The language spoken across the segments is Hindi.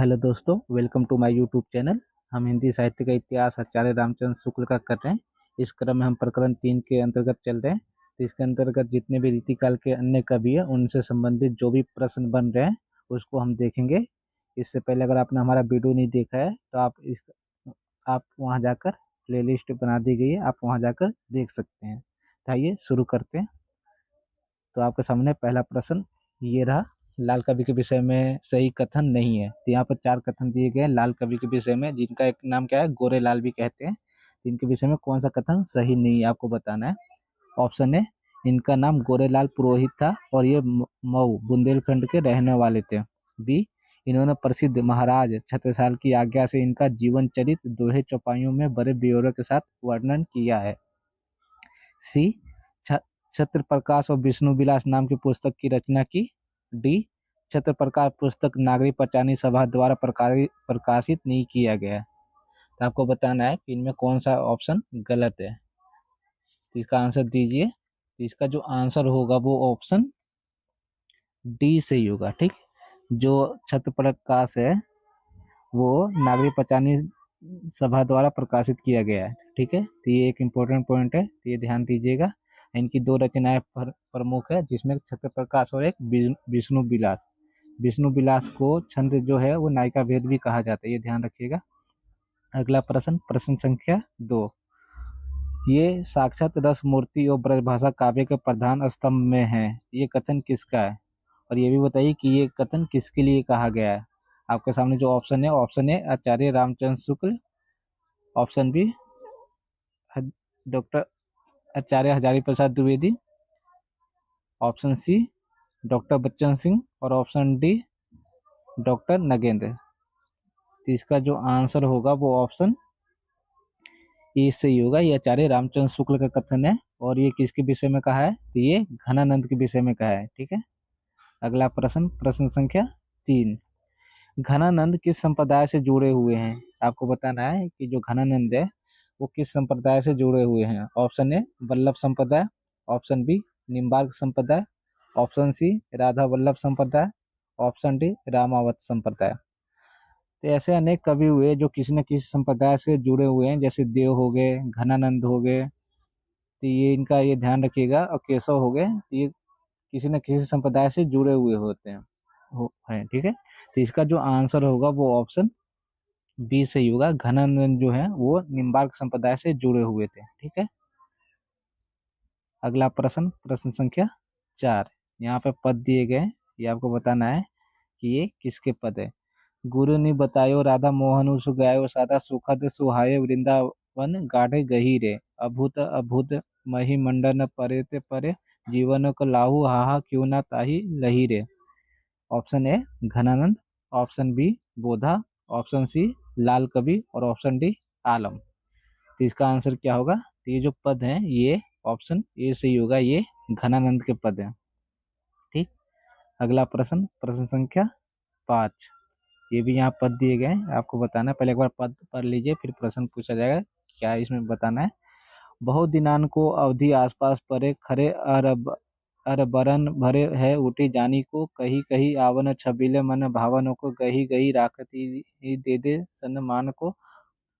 हेलो दोस्तों, welcome to my YouTube channel. हम हिंदी साहित्य का इतिहास आचार्य रामचंद्र शुक्ल का कर रहे हैं। इस क्रम में हम प्रकरण 3 के अंतर्गत चल रहे हैं। तो इसके अंतर्गत जितने भी रीतिकाल के अन्य कवि हैं उनसे संबंधित जो भी प्रश्न बन रहे हैं उसको हम देखेंगे। इससे पहले अगर आपने हमारा वीडियो नहीं देखा है तो आप वहां जाकर प्लेलिस्ट बना दी गई है, आप वहां जाकर देख सकते हैं। तो आइए शुरू करते हैं। तो आपके सामने पहला प्रश्न ये रहा। लाल कवि के विषय में सही कथन नहीं है। तो यहाँ पर 4 कथन दिए गए हैं लाल कवि के विषय में, जिनका एक नाम क्या है, गोरेलाल भी कहते हैं। तो इनके विषय में कौन सा कथन सही नहीं है आपको बताना है। ऑप्शन ए, इनका नाम गोरेलाल पुरोहित था और ये मऊ बुंदेलखंड के रहने वाले थे। बी, इन्होंने प्रसिद्ध महाराज छत्रसाल की आज्ञा से इनका जीवन चरित्र दोहे चौपाइयों में बड़े ब्यौरे के साथ वर्णन किया है। सी, छत्र प्रकाश और विष्णु विलास नाम की पुस्तक की रचना की। डी, छत्र प्रकाश पुस्तक नागरिक पंचानी सभा द्वारा प्रकाशित नहीं किया गया है। तो आपको बताना है कि इनमें कौन सा ऑप्शन गलत है। तो इसका आंसर दीजिए। तो इसका जो आंसर होगा वो ऑप्शन डी सही होगा। ठीक, जो छत्र प्रकाश है वो नागरिक पंचानी सभा द्वारा प्रकाशित किया गया है। ठीक है, तो ये एक इम्पोर्टेंट पॉइंट है, तो ये ध्यान दीजिएगा। इनकी 2 रचनाएं प्रमुख है, जिसमें छत्र प्रकाश और एक विष्णु विलास। विष्णु विलास को छंद जो है वो नायिका भेद भी कहा जाता है, ये ध्यान रखिएगा। अगला प्रश्न, प्रश्न संख्या 2। ये साक्षात रस मूर्ति और ब्रजभाषा काव्य के प्रधान स्तंभ में है, ये कथन किसका है? और ये भी बताइए कि ये कथन किसके लिए कहा गया है। आपके सामने जो ऑप्शन है, option A Acharya Ramchandra Shukla, option B doctor Acharya Hazari Prasad Dwivedi, option C doctor Bachchan Singh और ऑप्शन डी डॉक्टर नगेंद्र। तो इसका जो आंसर होगा वो ऑप्शन ए सही होगा। ये आचार्य रामचंद्र शुक्ल का कथन है और ये किसके विषय में कहा है? तो ये घनानंद के विषय में कहा है। ठीक है, अगला प्रश्न, प्रश्न संख्या 3। घनानंद किस संप्रदाय से जुड़े हुए हैं? आपको बताना है कि जो घनानंद है वो किस संप्रदाय से जुड़े हुए हैं। ऑप्शन ए वल्लभ संप्रदाय, ऑप्शन बी निम्बार्क संप्रदाय, ऑप्शन सी राधा वल्लभ संप्रदाय, ऑप्शन डी रामावत संप्रदाय। तो ऐसे अनेक कवि हुए जो किसी न किसी संप्रदाय से जुड़े हुए हैं, जैसे देव हो गए, घनानंद हो गए, तो ये इनका ये ध्यान रखिएगा। और केशव हो गए, तो ये किसी न किसी संप्रदाय से जुड़े हुए होते हैं हैं। ठीक है, तो इसका जो आंसर होगा वो ऑप्शन बी सही होगा। घनानंद जो है वो निम्बार्क संप्रदाय से जुड़े हुए थे। ठीक है, अगला प्रश्न, प्रश्न संख्या 4। यहाँ पे पद दिए गए, ये आपको बताना है कि ये किसके पद है। गुरु ने बतायो राधा मोहन सु गायो सादा सुखद सुहाय वृंदावन गाढ़े गहीरे अभूत अभूत मही मंडन परे ते परे जीवन को लाहू हाहा क्यों ना ताही लहीरे। Option A Ghananand, option B Bodha, option C Lal Kavi और ऑप्शन डी आलम। तो इसका आंसर क्या होगा? तो ये जो पद हैं ये ऑप्शन ए सही होगा, ये घनानंद के पद हैं। ठीक, अगला प्रश्न, प्रश्न संख्या 5। ये भी यहाँ पद दिए गए हैं, आपको बताना है। पहले एक बार पद पढ़ लीजिए, फिर प्रश्न पूछा जाएगा, क्या इसमें बताना है। बहुत दिनान को अवधि आसपास परे खरे अरब अरबरन भरे है उठी जानी को कही कही आवन छबीले मन भावनों को गही गही राखती ही दे दे सन्मान को।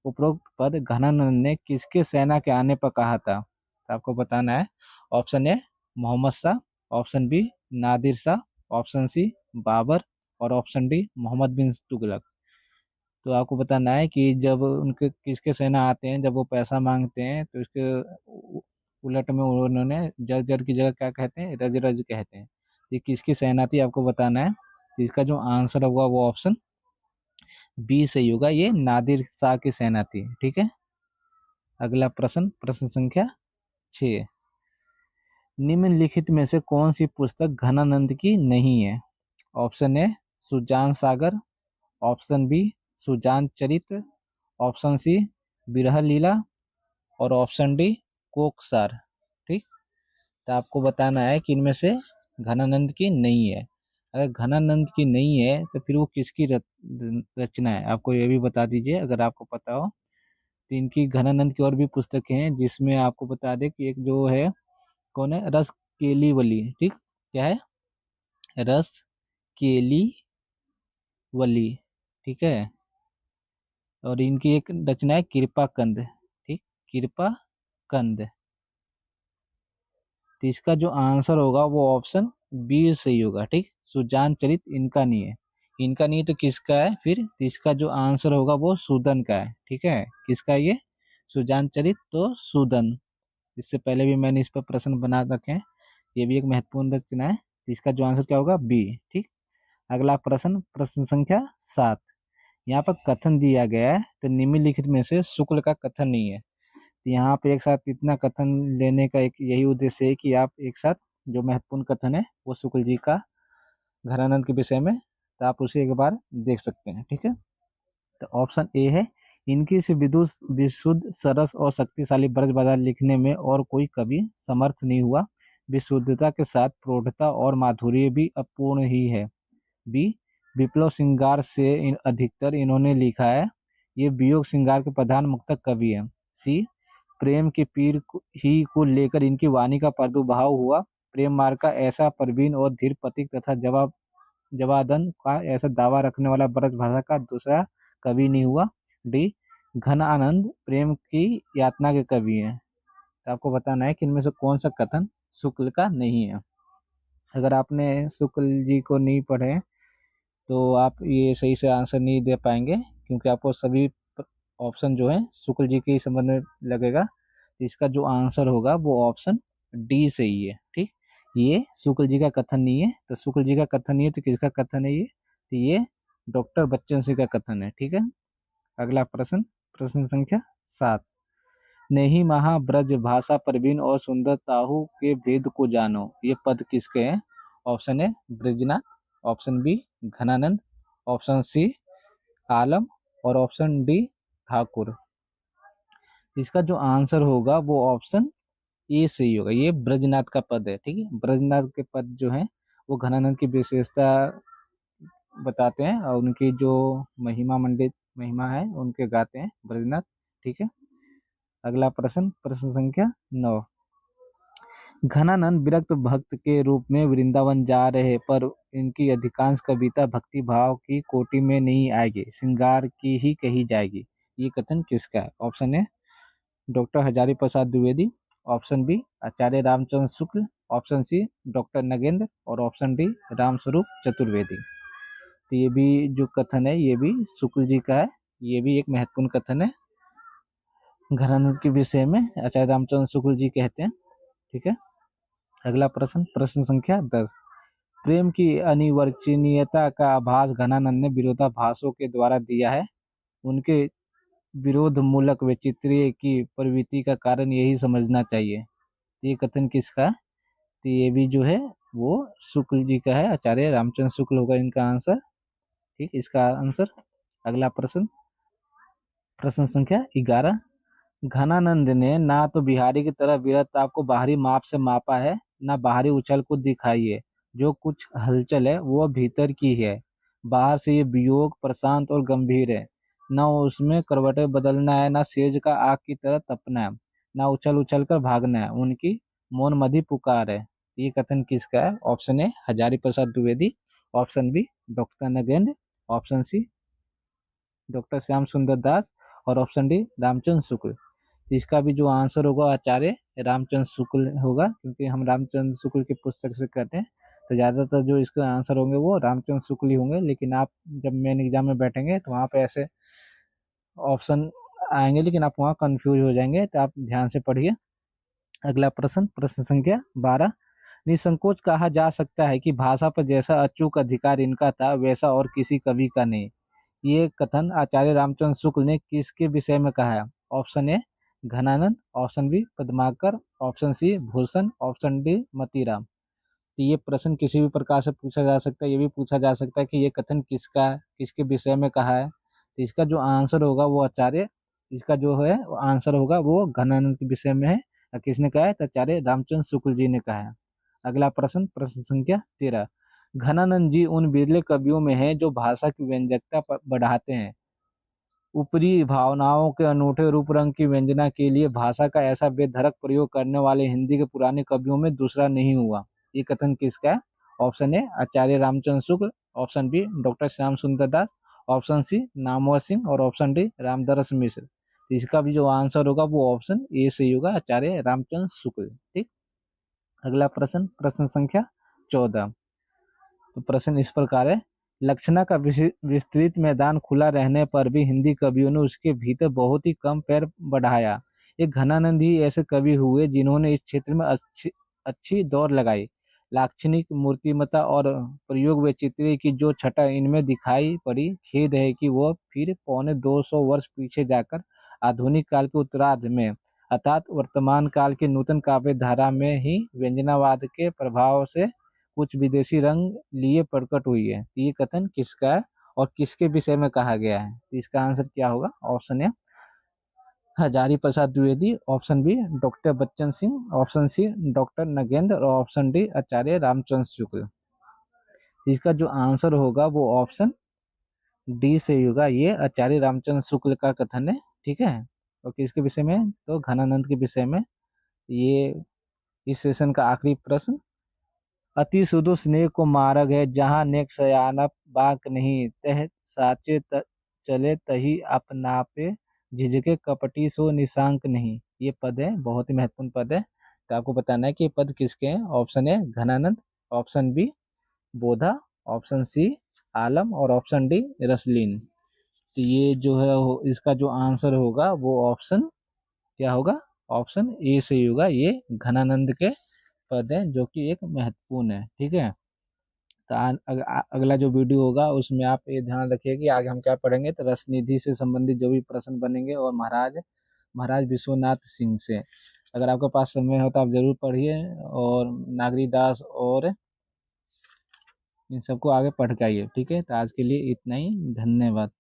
उपरोक्त पद घनानंद ने किसके सेना के आने पर कहा था? तो आपको बताना है। Option A Mohammad Shah, option B Nadir Shah, option C Babur और ऑप्शन डी मोहम्मद बिन तुगलक। तो आपको बताना है कि जब उनके किसके सेना आते हैं, जब वो पैसा मांगते हैं तो इसके उलट में उन्होंने जर जर की जगह क्या कहते हैं, रज रज कहते हैं। ये किसकी सेना थी आपको बताना है। तो इसका जो आंसर होगा वो ऑप्शन बी सही होगा, ये नादिर शाह की सेना थी। ठीक है, अगला प्रश्न, प्रश्न संख्या 6। निम्नलिखित में से कौन सी पुस्तक घनानंद की नहीं है? Option A Sujan Sagar, option B Sujan Charitra, option सी विरह लीला और ऑप्शन डी कोकसार। ठीक, तो आपको बताना है कि इनमें से घनानंद की नहीं है। अगर घनानंद की नहीं है तो फिर वो किसकी रचना है, आपको ये भी बता दीजिए अगर आपको पता हो। तो इनकी घनानंद की और भी पुस्तकें हैं, जिसमें आपको बता दें कि एक जो है, कौन है, रस केली वली। ठीक, क्या है, रस केली वली। ठीक है। और इनकी एक रचना है कृपा कंद, ठीक, कृपा कंद। तो इसका जो आंसर होगा वो ऑप्शन बी सही होगा, ठीक। सुजान चरित इनका नहीं है, इनका नहीं है तो किसका है फिर? तो इसका जो आंसर होगा वो सूदन का है, ठीक है। किसका है ये? सुजान चरित तो सूदन। इससे पहले भी मैंने इस पर प्रश्न बना रखे हैं, ये भी एक महत्वपूर्ण रचना है। तो इसका जो आंसर क्या होगा? बी, ठीक। अगला प्रश्न, प्रश्न संख्या 7। यहाँ पर कथन दिया गया है, तो निम्नलिखित में से शुक्ल का कथन नहीं है। तो यहाँ पे एक साथ इतना कथन लेने का एक यही उद्देश्य है कि आप एक साथ जो महत्वपूर्ण कथन है वो शुक्ल जी का घरानंद के विषय में, तो आप उसे एक बार देख सकते हैं, ठीक है। तो ऑप्शन ए है, इनकी से विदुष विशुद्ध सरस और शक्तिशाली ब्रज बाजार लिखने में और कोई कवि समर्थ नहीं हुआ। विशुद्धता के साथ प्रौढ़ता और माधुर्य भी अपूर्ण ही है। बी, विप्लव श्रृंगार से अधिकतर इन्होंने लिखा है, ये वियोग श्रृंगार के प्रधान मुक्तक कवि है। सी, प्रेम के पीर ही को लेकर इनकी वाणी का प्रादुर्भाव हुआ। प्रेम मार्ग का ऐसा प्रवीण और धीर प्रतीक तथा जवादन का ऐसा दावा रखने वाला ब्रज भाषा का दूसरा कवि नहीं हुआ। डी, घन आनंद प्रेम की यातना के कवि हैं। तो आपको बताना है कि इनमें से कौन सा कथन शुक्ल का नहीं है। अगर आपने शुक्ल जी को नहीं पढ़े तो आप ये सही से आंसर नहीं दे पाएंगे, क्योंकि आपको सभी ऑप्शन जो है शुक्ल जी के ही संबंध में लगेगा। तो इसका जो आंसर होगा वो ऑप्शन डी सही है, ठीक। ये शुक्ल जी का कथन नहीं है, तो शुक्ल जी का कथन नहीं है तो किसका कथन है ये? तो ये डॉक्टर बच्चन सिंह का कथन है, ठीक है। अगला प्रश्न, प्रश्न संख्या 7। नहीं महा ब्रज भाषा प्रवीण और सुंदर ताहू के भेद को जानो, ये पद किसके हैं? Option A Brajnath, option B Ghananand, option C Alam, और ऑप्शन डी ठाकुर। इसका जो आंसर होगा वो ऑप्शन ए सही होगा, ये ब्रजनाथ का पद है, ठीक है। ब्रजनाथ के पद जो है वो घनानंद की विशेषता बताते हैं और उनकी जो महिमा मंडित महिमा है उनके गाते हैं ब्रजनाथ, ठीक है। अगला प्रश्न, प्रश्न संख्या 9। घनानंद विरक्त भक्त के रूप में वृंदावन जा रहे, पर इनकी अधिकांश कविता भक्ति भाव की कोटि में नहीं आएगी, श्रृंगार की ही कही जाएगी। ये कथन किसका है? Option A doctor Hazari Prasad Dwivedi, option B Acharya Ramchandra Shukla, option C doctor Nagendra, और ऑप्शन डी रामस्वरूप चतुर्वेदी। तो ये भी जो कथन है ये भी शुक्ल जी का है, ये भी एक महत्वपूर्ण कथन है घनानंद के विषय में, आचार्य रामचंद्र शुक्ल जी कहते हैं, ठीक है। अगला प्रश्न, प्रश्न संख्या 10। प्रेम की अनिर्वचनीयता का आभास घनानंद ने विरोधाभासों के द्वारा दिया है। उनके विरोध मूलक वैचित्र्य की प्रवृत्ति का कारण यही समझना चाहिए। तो ये कथन किसका है? तो ये भी जो है वो शुक्ल जी का है, आचार्य रामचंद्र शुक्ल होगा इनका आंसर, ठीक, इसका आंसर। अगला प्रश्न, प्रश्न संख्या 11। घनानंद ने ना तो बिहारी की तरह वीरता को बाहरी माप से मापा है, ना बाहरी उछल को दिखाई है। जो कुछ हलचल है वो भीतर की है, बाहर से ये वियोग प्रशांत और गंभीर है। ना उसमें करवटें बदलना है, ना सेज का आग की तरह तपना है, ना उछल उछल कर भागना है, उनकी मौन मधी पुकार है। ये कथन किसका है? Option A Hazari Prasad Dwivedi, option B doctor Nagendra, option C doctor Shyam Sundar Das, और ऑप्शन डी रामचंद्र शुक्ल। तो इसका भी जो आंसर होगा आचार्य रामचंद्र शुक्ल होगा, क्योंकि हम रामचंद्र शुक्ल की पुस्तक से करते हैं, तो ज़्यादातर जो इसके आंसर होंगे वो रामचंद्र शुक्ल ही होंगे। लेकिन आप जब मेन एग्जाम में बैठेंगे तो वहाँ पे ऐसे ऑप्शन आएंगे, लेकिन आप वहाँ कंफ्यूज हो जाएंगे, तो आप ध्यान से पढ़िए। अगला प्रश्न, प्रश्न संख्या 12। निसंकोच कहा जा सकता है कि भाषा पर जैसा अचूक अधिकार इनका था वैसा और किसी कवि का नहीं। ये कथन आचार्य रामचंद्र शुक्ल ने किसके विषय में कहा है? Option A Ghananand, option B Padmakar, option C Bhushan, option D Matiram. तो ये प्रश्न किसी भी प्रकार से पूछा जा सकता है, ये भी पूछा जा सकता है कि ये कथन किसका है, किसके विषय में कहा है। तो इसका जो आंसर होगा वो आचार्य, इसका जो है आंसर होगा वो घनानंद के विषय में है। और किसने कहा है? तो आचार्य रामचंद्र शुक्ल जी ने कहा है। अगला प्रश्न, प्रश्न संख्या 13। घनानंद जी उन बिरले कवियों में हैं जो भाषा की व्यंजकता बढ़ाते हैं। ऊपरी भावनाओं के अनूठे रूप रंग की व्यंजना के लिए भाषा का ऐसा बेधड़क प्रयोग करने वाले हिंदी के पुराने कवियों में दूसरा नहीं हुआ। ये कथन किसका है? Option A Acharya Ramchandra Shukla, option B doctor Shyam Sundar Das, option C Namvar Singh और ऑप्शन डी रामदरस मिश्र। तो इसका भी जो आंसर होगा वो ऑप्शन ए से होगा, आचार्य रामचंद्र शुक्ल। ठीक। अगला प्रश्न, प्रश्न संख्या 14। तो प्रश्न इस प्रकार है, लक्षणा का विस्तृत मैदान खुला रहने पर भी हिंदी कवियों ने उसके भीतर बहुत ही कम पैर बढ़ाया। एक घनानंद ही ऐसे कवि हुए जिन्होंने इस क्षेत्र में अच्छी अच्छी दौड़ लगाई। लाक्षणिक, मूर्तिमता और प्रयोग वैचित्र्य की जो छटा इनमें दिखाई पड़ी, खेद है कि वह फिर पौने 200 वर्ष पीछे जाकर आधुनिक काल के उत्तरार्ध में अर्थात वर्तमान काल के नूतन काव्य धारा में ही व्यंजनावाद के प्रभाव से कुछ विदेशी रंग लिए प्रकट हुई है। तो ये कथन किसका है और किसके विषय में कहा गया है? तो इसका आंसर क्या होगा? Option A Hazari Prasad Dwivedi, option B doctor Bachchan Singh, option C doctor Nagendra और ऑप्शन डी आचार्य रामचंद्र शुक्ल। इसका जो आंसर होगा वो ऑप्शन डी से होगा, ये आचार्य रामचंद्र शुक्ल का कथन है। ठीक है। और किसके विषय में? तो घनानंद के विषय में। ये इस सेशन का आखिरी प्रश्न, अति सुदो स्नेह को मार्ग है जहाँ नेक सयानप बाक नहीं, तह साचे चले तही अपनापे, झिझके कपटी सो निशांक नहीं। ये पद है, बहुत ही महत्वपूर्ण पद है। तो आपको बताना है कि ये पद किसके हैं। Option A Ghananand, option B Bodha, option C Alam और ऑप्शन डी रसलीन। तो ये जो है इसका जो आंसर होगा वो ऑप्शन क्या होगा? ऑप्शन ए से होगा, ये घनानंद के पद हैं जो कि एक महत्वपूर्ण है। ठीक है। तो अगला जो वीडियो होगा उसमें आप ये ध्यान रखिए कि आगे हम क्या पढ़ेंगे। तो रसनिधि से संबंधित जो भी प्रश्न बनेंगे और महाराज विश्वनाथ सिंह से, अगर आपके पास समय हो तो आप जरूर पढ़िए, और नागरी दास और इन सबको आगे पढ़ के आइए। ठीक है। तो आज के लिए इतना ही, धन्यवाद।